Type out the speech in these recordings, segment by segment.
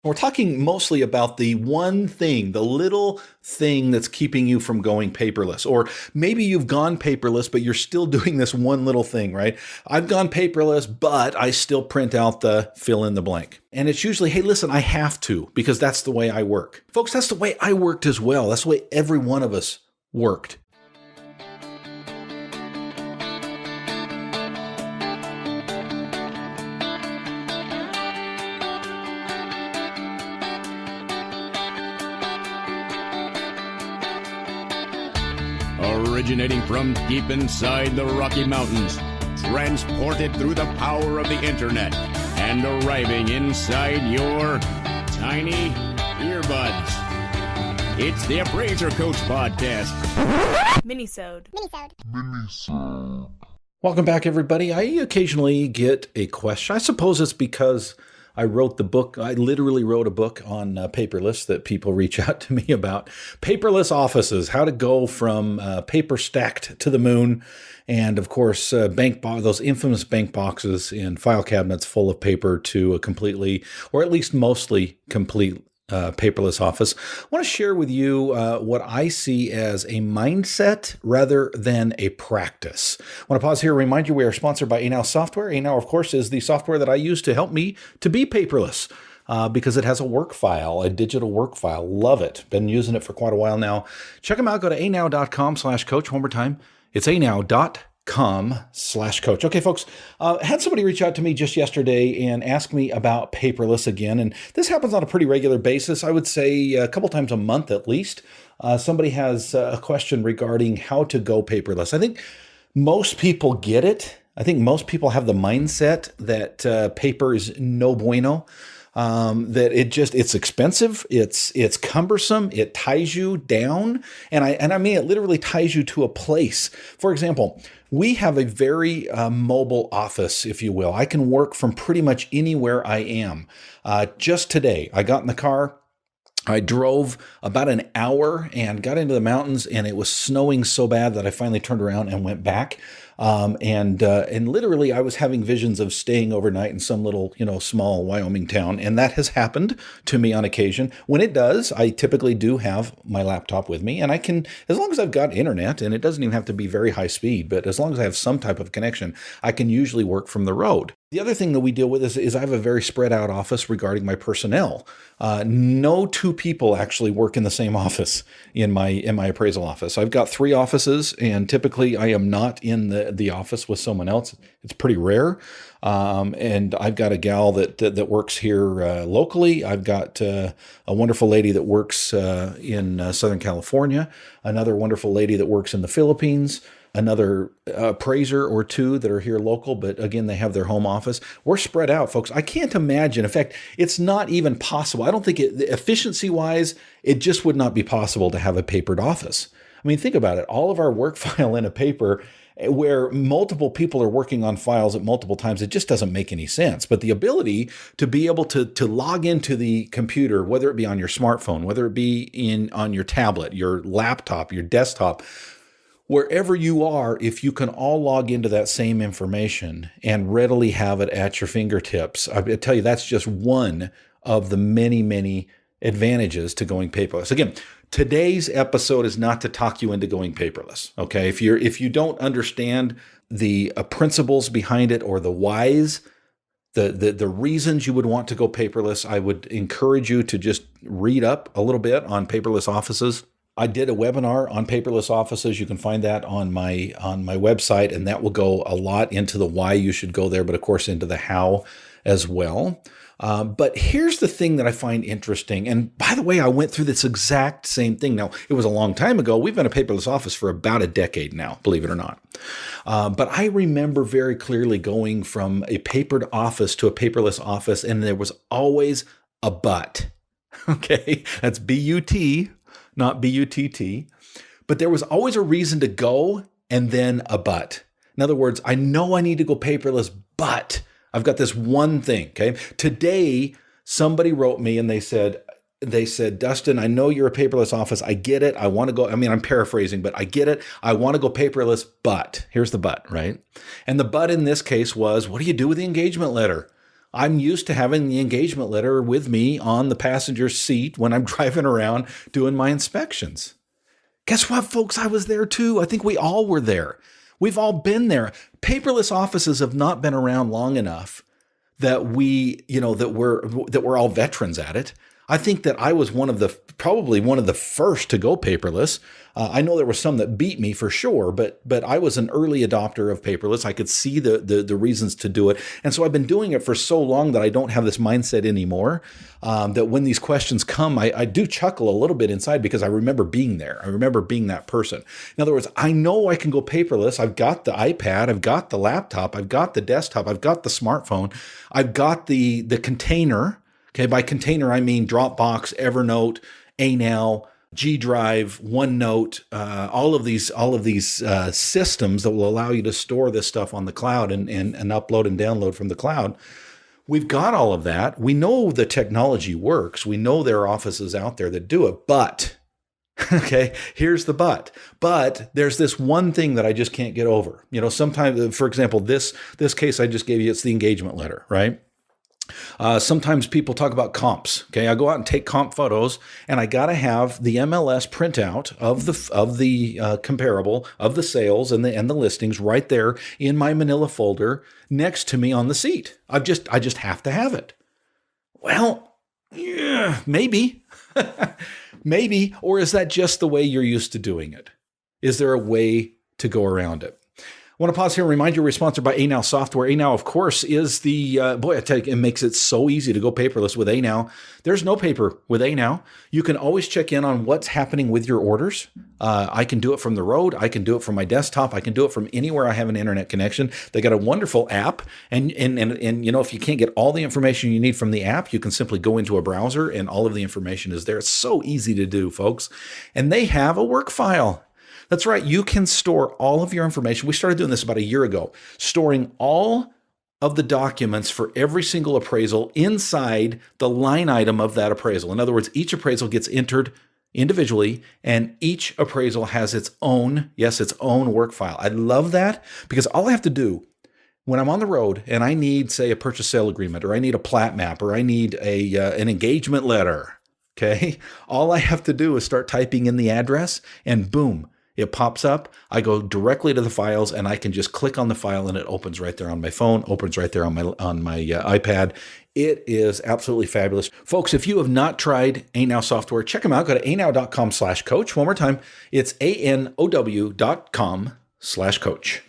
We're talking mostly about the one thing, the little thing that's keeping you from going paperless. Or maybe you've gone paperless, but you're still doing this one little thing, right? I've gone paperless, but I still print out the fill in the blank. And it's usually, hey, listen, I have to, because that's the way I work. Folks, that's the way I worked as well. That's the way every one of us worked. Originating from deep inside the Rocky Mountains, transported through the power of the internet, and arriving inside your tiny earbuds. It's the Appraiser Coach Podcast. Minisode. Welcome back, everybody. I occasionally get a question. I suppose it's because I wrote the book. I literally wrote a book on Paperless that people reach out to me about. Paperless offices, how to go from paper stacked to the moon. And of course, those infamous bank boxes and file cabinets full of paper to a completely, or at least mostly complete paperless office. I want to share with you what I see as a mindset rather than a practice. I want to pause here and remind you we are sponsored by Anow Software. Anow, of course, is the software that I use to help me to be paperless because it has a work file, a digital work file. Love it. Been using it for quite a while now. Check them out. Go to anow.com/coach. One more time. It's anow.com/coach. Okay, folks, had somebody reach out to me just yesterday and ask me about paperless again. And this happens on a pretty regular basis. I would say a couple times a month at least. Somebody has a question regarding how to go paperless. I think most people get it. I think most people have the mindset that paper is no bueno. That it's expensive, it's cumbersome, it ties you down, and I mean it literally ties you to a place. For example, we have a very mobile office, if you will. I can work from pretty much anywhere I am. Just today, I got in the car. I drove about an hour and got into the mountains, and it was snowing so bad that I finally turned around and went back. And literally I was having visions of staying overnight in some little, small Wyoming town. And that has happened to me on occasion. When it does, I typically do have my laptop with me, and I can, as long as I've got internet, and it doesn't even have to be very high speed, but as long as I have some type of connection, I can usually work from the road. The other thing that we deal with is I have a very spread out office regarding my personnel. No two people actually work in the same office in my appraisal office. I've got 3 offices, and typically I am not in the office with someone else. It's pretty rare. And I've got a gal that works here locally. I've got a wonderful lady that works in Southern California, another wonderful lady that works in the Philippines, another appraiser or 2 that are here local, but again, they have their home office. We're spread out, folks. I can't imagine. In fact, it's not even possible. I don't think efficiency-wise, it just would not be possible to have a papered office. I mean, think about it. All of our work file in a paper where multiple people are working on files at multiple times, it just doesn't make any sense. But the ability to be able to log into the computer, whether it be on your smartphone, whether it be on your tablet, your laptop, your desktop, wherever you are, if you can all log into that same information and readily have it at your fingertips, I tell you, that's just one of the many, many advantages to going paperless. Again, today's episode is not to talk you into going paperless. Okay, if you don't understand the principles behind it or the whys, the reasons you would want to go paperless, I would encourage you to just read up a little bit on paperless offices. I did a webinar on paperless offices. You can find that on my website, and that will go a lot into the why you should go there, but of course into the how as well. But here's the thing that I find interesting. And by the way, I went through this exact same thing. Now, it was a long time ago. We've been a paperless office for about a decade now, believe it or not. But I remember very clearly going from a papered office to a paperless office, and there was always a but. Okay, that's B-U-T, not B-U-T-T. But there was always a reason to go and then a but. In other words, I know I need to go paperless, but I've got this one thing, okay? Today, somebody wrote me and they said, Dustin, I know you're a paperless office. I get it. I want to go. I mean, I'm paraphrasing, but I get it. I want to go paperless, but here's the but, right? And the but in this case was, what do you do with the engagement letter? I'm used to having the engagement letter with me on the passenger seat when I'm driving around doing my inspections. Guess what, folks? I was there too. I think we all were there. We've all been there. Paperless offices have not been around long enough that we're all veterans at it. I think that I was probably one of the first to go paperless. I know there were some that beat me for sure, but I was an early adopter of paperless. I could see the reasons to do it. And so I've been doing it for so long that I don't have this mindset anymore, that when these questions come, I do chuckle a little bit inside because I remember being there. I remember being that person. In other words, I know I can go paperless. I've got the iPad, I've got the laptop, I've got the desktop, I've got the smartphone, I've got the container. Okay, by container, I mean Dropbox, Evernote, ANOW, G Drive, OneNote, all of these systems that will allow you to store this stuff on the cloud and upload and download from the cloud. We've got all of that. We know the technology works. We know there are offices out there that do it, but, okay, here's the but. But there's this one thing that I just can't get over. Sometimes, for example, this case I just gave you, it's the engagement letter, right? Sometimes people talk about comps. Okay, I go out and take comp photos, and I got to have the MLS printout of the comparable of the sales and the listings right there in my Manila folder next to me on the seat. I just have to have it. Well, yeah, maybe, maybe, or is that just the way you're used to doing it? Is there a way to go around it? I want to pause here and remind you we're sponsored by ANOW Software. ANOW, of course, is the, I tell you, it makes it so easy to go paperless with ANOW. There's no paper with ANOW. You can always check in on what's happening with your orders. I can do it from the road. I can do it from my desktop. I can do it from anywhere I have an internet connection. They got a wonderful app. And if you can't get all the information you need from the app, you can simply go into a browser and all of the information is there. It's so easy to do, folks. And they have a work file. That's right. You can store all of your information. We started doing this about a year ago, storing all of the documents for every single appraisal inside the line item of that appraisal. In other words, each appraisal gets entered individually, and each appraisal has its own work file. I love that because all I have to do when I'm on the road and I need, say, a purchase sale agreement, or I need a plat map, or I need an engagement letter, okay, all I have to do is start typing in the address, and boom, it pops up. I go directly to the files, and I can just click on the file, and it opens right there on my phone, opens right there on my iPad. It is absolutely fabulous. Folks, if you have not tried ANOW software, check them out. Go to anow.com/coach. One more time, it's anow.com/coach.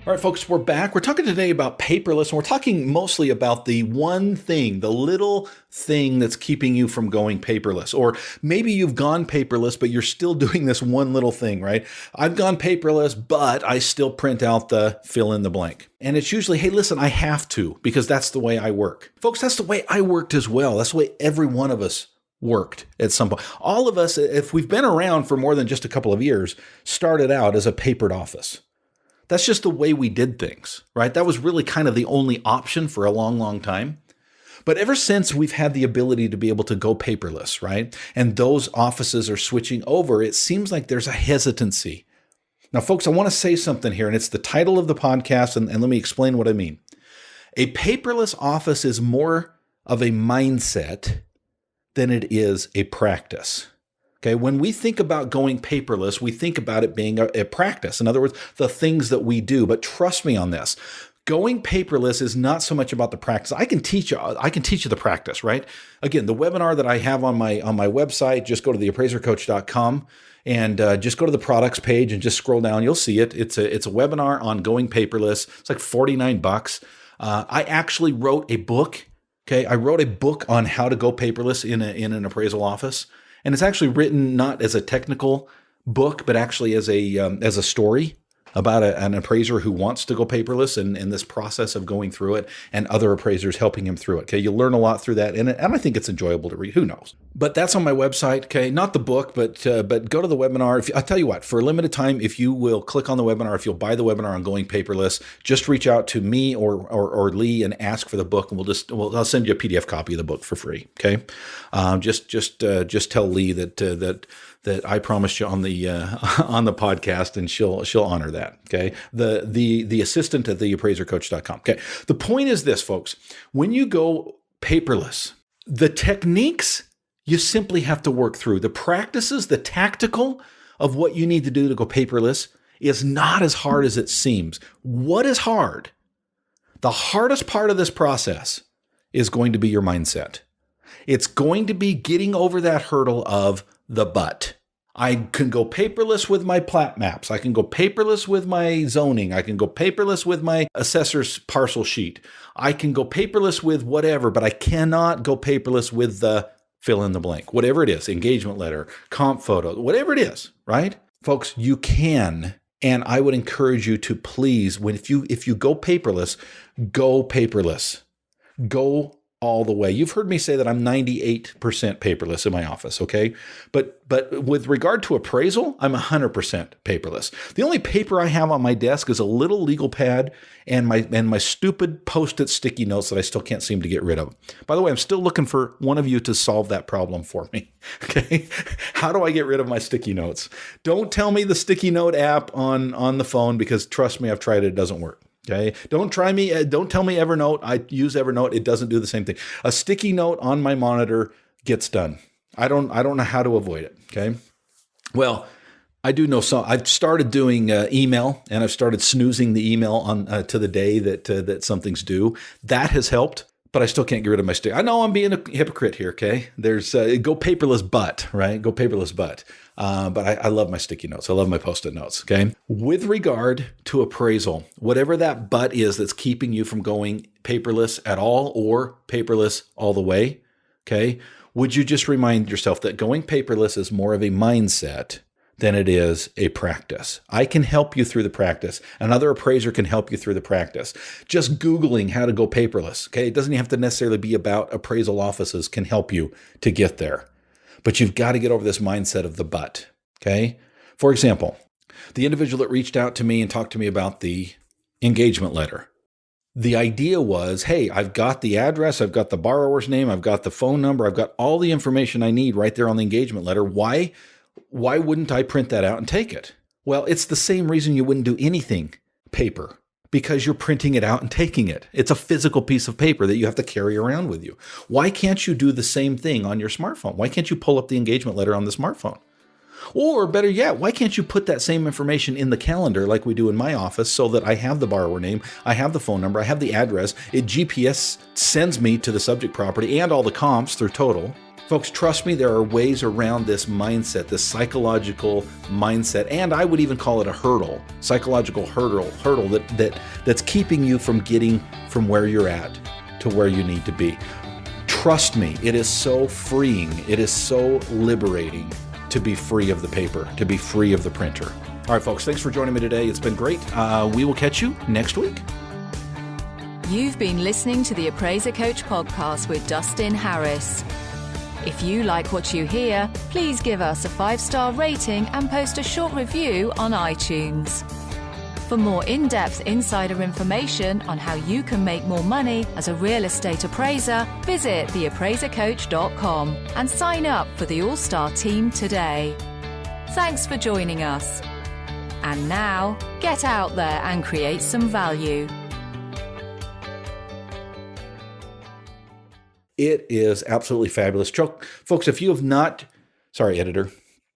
All right, folks, we're back. We're talking today about paperless, and we're talking mostly about the one thing, the little thing that's keeping you from going paperless. Or maybe you've gone paperless, but you're still doing this one little thing, right? I've gone paperless, but I still print out the fill in the blank. And it's usually, hey, listen, I have to, because that's the way I work. Folks, that's the way I worked as well. That's the way every one of us worked at some point. All of us, if we've been around for more than just a couple of years, started out as a papered office. That's just the way we did things, right? That was really kind of the only option for a long, long time. But ever since we've had the ability to be able to go paperless, right? And those offices are switching over, it seems like there's a hesitancy. Now, folks, I want to say something here, and it's the title of the podcast, and let me explain what I mean. A paperless office is more of a mindset than it is a practice. Okay, when we think about going paperless, we think about it being a practice. In other words, the things that we do. But trust me on this. Going paperless is not so much about the practice. I can teach you the practice, right? Again, the webinar that I have on my website, just go to theappraisercoach.com and just go to the products page and just scroll down. You'll see it. It's a webinar on going paperless. It's like $49. I actually wrote a book. Okay, I wrote a book on how to go paperless in an appraisal office. And it's actually written not as a technical book, but actually as a story. about an appraiser who wants to go paperless and this process of going through it and other appraisers helping him through it. Okay, you'll learn a lot through that, and I think it's enjoyable to read. Who knows? But that's on my website. Okay, not the book, but go to the webinar. I'll tell you what, for a limited time, if you will click on the webinar, if you'll buy the webinar on going paperless, just reach out to me or Lee and ask for the book, and I'll send you a PDF copy of the book for free. Okay, just tell Lee that I promised you on the on the podcast, and she'll honor that. Okay, the assistant at theappraisercoach.com. Okay, the point is this, folks: when you go paperless, the techniques you simply have to work through. The practices, the tactical of what you need to do to go paperless is not as hard as it seems. What is hard? The hardest part of this process is going to be your mindset. It's going to be getting over that hurdle of the but. I can go paperless with my plat maps. I can go paperless with my zoning. I can go paperless with my assessor's parcel sheet. I can go paperless with whatever, but I cannot go paperless with the fill in the blank, whatever it is, engagement letter, comp photo, whatever it is, right? Folks, you can, and I would encourage you to please, if you go paperless, go paperless. Go all the way. You've heard me say that I'm 98% paperless in my office, okay? But with regard to appraisal, I'm 100% paperless. The only paper I have on my desk is a little legal pad and my stupid Post-it sticky notes that I still can't seem to get rid of. By the way, I'm still looking for one of you to solve that problem for me, okay? How do I get rid of my sticky notes? Don't tell me the sticky note app on the phone, because trust me, I've tried it doesn't work. Okay. Don't tell me Evernote. I use Evernote. It doesn't do the same thing. A sticky note on my monitor gets done. I don't know how to avoid it. Okay. Well, I do know some. I've started doing email, and I've started snoozing the email on to the day that something's due. That has helped, but I still can't get rid of my stick. I know I'm being a hypocrite here. Okay. There's go paperless, but right. Go paperless, but I love my sticky notes. I love my Post-it notes. Okay. With regard to appraisal, whatever that but is that's keeping you from going paperless at all or paperless all the way. Okay. Would you just remind yourself that going paperless is more of a mindset than it is a practice? I can help you through the practice. Another appraiser can help you through the practice. Just Googling how to go paperless. Okay. It doesn't have to necessarily be about appraisal offices, can help you to get there. But you've got to get over this mindset of the but, okay? For example, the individual that reached out to me and talked to me about the engagement letter. The idea was, hey, I've got the address, I've got the borrower's name, I've got the phone number, I've got all the information I need right there on the engagement letter. Why wouldn't I print that out and take it? Well, it's the same reason you wouldn't do anything paper. Because you're printing it out and taking it. It's a physical piece of paper that you have to carry around with you. Why can't you do the same thing on your smartphone? Why can't you pull up the engagement letter on the smartphone? Or better yet, why can't you put that same information in the calendar like we do in my office, so that I have the borrower name, I have the phone number, I have the address, it GPS sends me to the subject property and all the comps through total. Folks, trust me, there are ways around this mindset, this psychological mindset, and I would even call it a hurdle, psychological hurdle that's keeping you from getting from where you're at to where you need to be. Trust me, it is so freeing. It is so liberating to be free of the paper, to be free of the printer. All right, folks, thanks for joining me today. It's been great. We will catch you next week. You've been listening to the Appraiser Coach podcast with Dustin Harris. If you like what you hear, please give us a 5-star rating and post a short review on iTunes. For more in-depth insider information on how you can make more money as a real estate appraiser, visit theappraisercoach.com and sign up for the All-Star team today. Thanks for joining us. And now, get out there and create some value. It is absolutely fabulous. Folks, if you have not, sorry, editor.